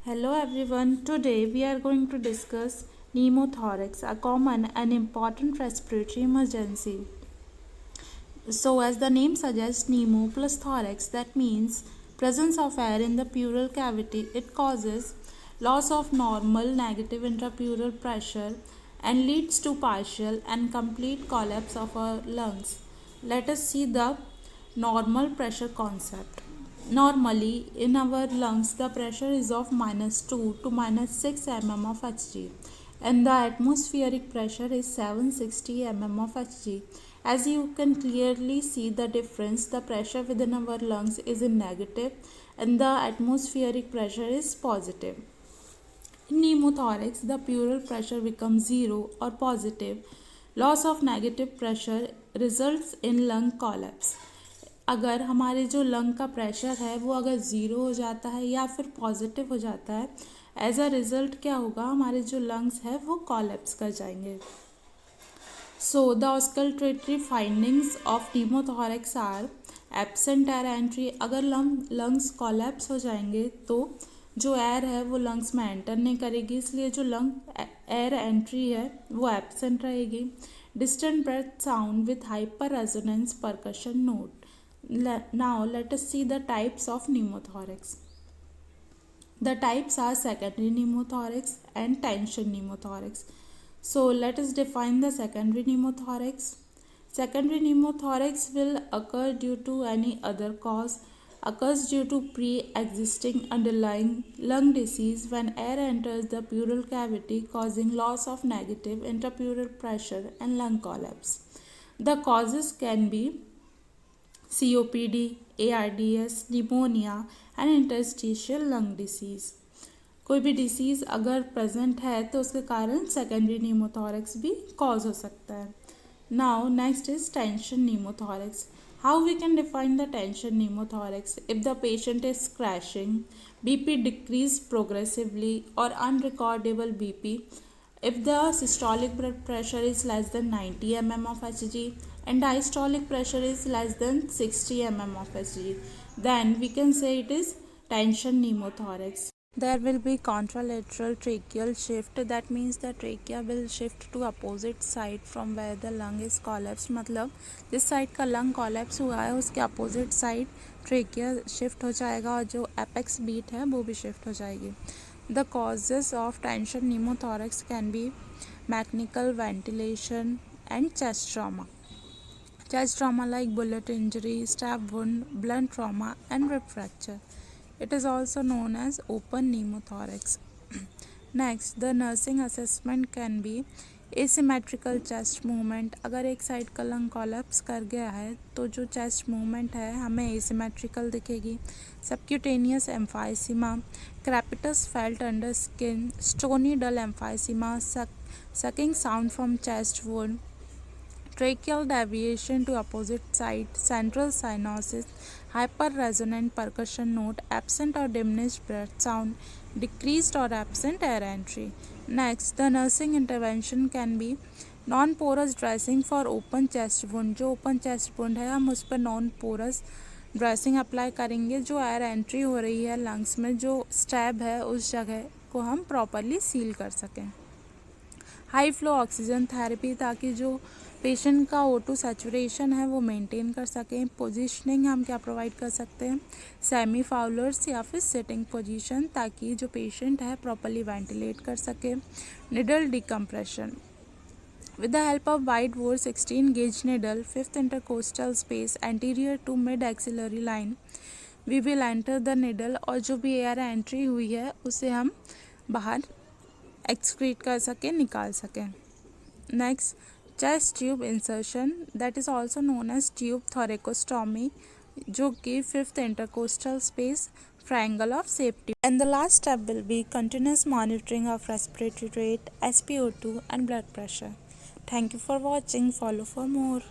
Hello everyone. Today we are going to discuss pneumothorax, a common and important respiratory emergency. So as the name suggests, pneumo plus thorax, that means presence of air in the pleural cavity. It causes loss of normal negative intrapleural pressure and leads to partial and complete collapse of our lungs. Let us see the normal pressure concept. Normally, in our lungs, the pressure is of -2 to -6 mm of Hg, and the atmospheric pressure is 760 mm of Hg. As you can clearly see the difference, the pressure within our lungs is in negative, and the atmospheric pressure is positive. In pneumothorax, the pleural pressure becomes zero or positive. Loss of negative pressure results in lung collapse. अगर हमारे जो lung का pressure है वो अगर zero हो जाता है या फिर पॉजिटिव हो जाता है, एज अ रिज़ल्ट क्या होगा, हमारे जो लंग्स है वो कॉलेप्स कर जाएंगे. So the auscultatory findings of pneumothorax are absent air entry. अगर लंग्स कॉलेप्स हो जाएंगे तो जो एयर है वो लंग्स में एंटर नहीं करेगी, इसलिए जो लंग एयर एंट्री है वो एब्सेंट रहेगी. Distant breath sound with hyper resonance percussion note. Now let us see the types of pneumothorax. The types are secondary pneumothorax and tension pneumothorax. So let us define the secondary pneumothorax. Secondary pneumothorax will occur due to any other cause, occurs due to pre-existing underlying lung disease when air enters the pleural cavity causing loss of negative intrapleural pressure and lung collapse. The causes can be COPD, ARDS, pneumonia and interstitial lung disease. कोई भी disease अगर present है तो उसके कारण secondary pneumothorax भी cause हो सकता है. Now next is tension pneumothorax. How we can define the tension pneumothorax? If the patient is crashing, BP decrease progressively or unrecordable BP, if the systolic blood pressure is less than 90 mm of Hg and diastolic pressure is less than 60 mm of Hg, then we can say it is tension pneumothorax. There will be contralateral tracheal shift. That means the trachea will shift to opposite side from where the lung is collapsed. मतलब जिस side का lung collapse हुआ है उसके opposite side trachea shift हो जाएगा और जो एपेक्स बीट है वो भी शिफ्ट हो जाएगी. The causes of tension pneumothorax can be mechanical ventilation and chest trauma. Chest trauma like bullet injury, stab wound, blunt trauma and rib fracture. It is also known as open pneumothorax. Next, the nursing assessment can be asymmetrical chest movement. अगर एक side का lung collapse कर गया है तो जो chest movement है हमें एसिमेट्रिकल दिखेगी. Subcutaneous emphysema, crepitus felt under skin, stony dull emphysema, sucking sound from chest wound, tracheal deviation to opposite side, central cyanosis, hyperresonant percussion note, absent or diminished breath sound, decreased or absent air entry. Next, the nursing intervention can be non porous dressing for open chest wound. जो open chest wound है हम उस पर non porous dressing apply करेंगे. जो air entry हो रही है लंग्स में, जो स्टैब है उस जगह को हम प्रॉपरली सील कर सकें. हाई फ्लो ऑक्सीजन थेरेपी, ताकि जो पेशेंट का O2 सैचुरेशन है वो मेंटेन कर सकें. पोजीशनिंग हम क्या प्रोवाइड कर सकते हैं, सेमी फाउलर्स या फिर सिटिंग पोजीशन, ताकि जो पेशेंट है प्रॉपरली वेंटिलेट कर सके. Needle decompression. With the help of wide bore 16 gauge needle, 5th intercostal space anterior to mid axillary line, we will enter the needle और जो भी एयर एंट्री हुई है उसे हम बाहर एक्सक्रीट कर सकें, निकाल सकें. Next, chest tube insertion, that is also known as tube thoracostomy, जो कि 5th intercostal space triangle of safety. And the last step will be continuous monitoring of respiratory rate, SpO2 and blood pressure. Thank you for watching. Follow for more.